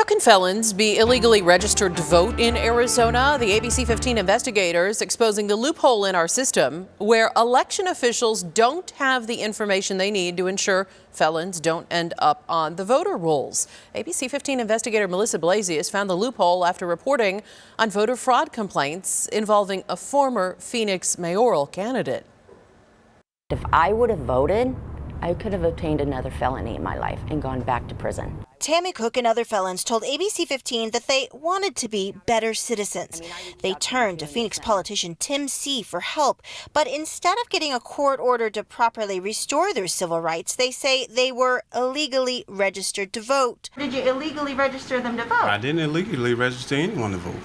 can felons be illegally registered to vote in Arizona? The ABC 15 investigators exposing the loophole in our system where election officials don't have the information they need to ensure felons don't end up on the voter rolls. ABC 15 investigator Melissa Blasius found the loophole after reporting on voter fraud complaints involving a former Phoenix mayoral candidate. If I would have voted, I could have obtained another felony in my life and gone back to prison. Tammy Cook and other felons told ABC 15 that they wanted to be better citizens. They turned to Phoenix politician Tim C. for help, but instead of getting a court order to properly restore their civil rights, they say they were illegally registered to vote. Did you illegally register them to vote? I didn't illegally register anyone to vote.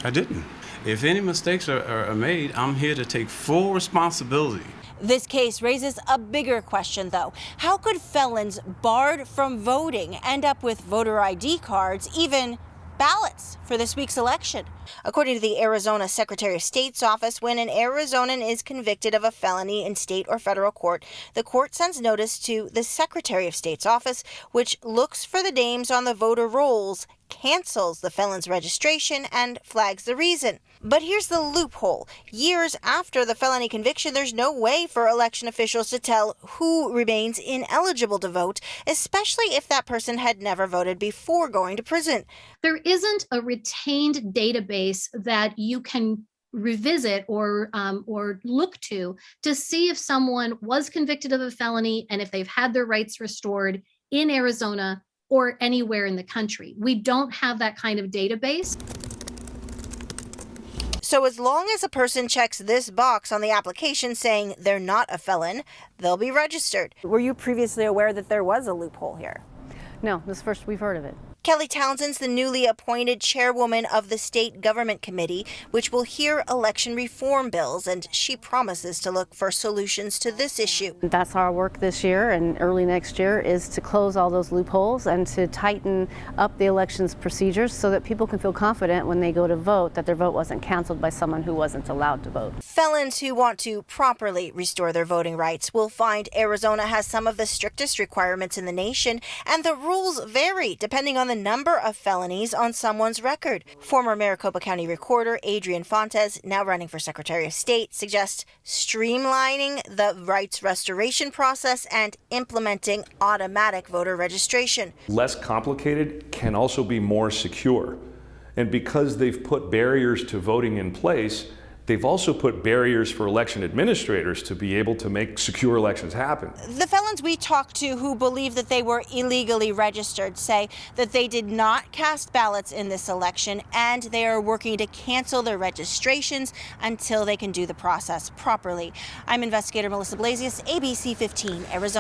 I didn't. If any mistakes are made, I'm here to take full responsibility. This case raises a bigger question, though. How could felons barred from voting end up with voter ID cards, even ballots for this week's election? According to the Arizona Secretary of State's office, when an Arizonan is convicted of a felony in state or federal court, the court sends notice to the Secretary of State's office, which looks for the names on the voter rolls, cancels the felon's registration, and flags the reason. But here's the loophole. Years after the felony conviction, there's no way for election officials to tell who remains ineligible to vote, especially if that person had never voted before going to prison. There isn't a retained database that you can revisit or look to see if someone was convicted of a felony and if they've had their rights restored in Arizona or anywhere in the country. We don't have that kind of database. So as long as a person checks this box on the application saying they're not a felon, they'll be registered. Were you previously aware that there was a loophole here? No, this is the first we've heard of it. Kelly Townsend's the newly appointed chairwoman of the State Government Committee, which will hear election reform bills, and she promises to look for solutions to this issue. That's our work this year and early next year, is to close all those loopholes and to tighten up the elections procedures so that people can feel confident when they go to vote that their vote wasn't canceled by someone who wasn't allowed to vote. Felons who want to properly restore their voting rights will find Arizona has some of the strictest requirements in the nation, and the rules vary depending on the number of felonies on someone's record. Former Maricopa County Recorder Adrian Fontes, now running for Secretary of State, suggests streamlining the rights restoration process and implementing automatic voter registration. Less complicated can also be more secure. And because they've put barriers to voting in place, they've also put barriers for election administrators to be able to make secure elections happen. The felons we talked to who believe that they were illegally registered say that they did not cast ballots in this election, and they are working to cancel their registrations until they can do the process properly. I'm investigator Melissa Blasius, ABC 15, Arizona.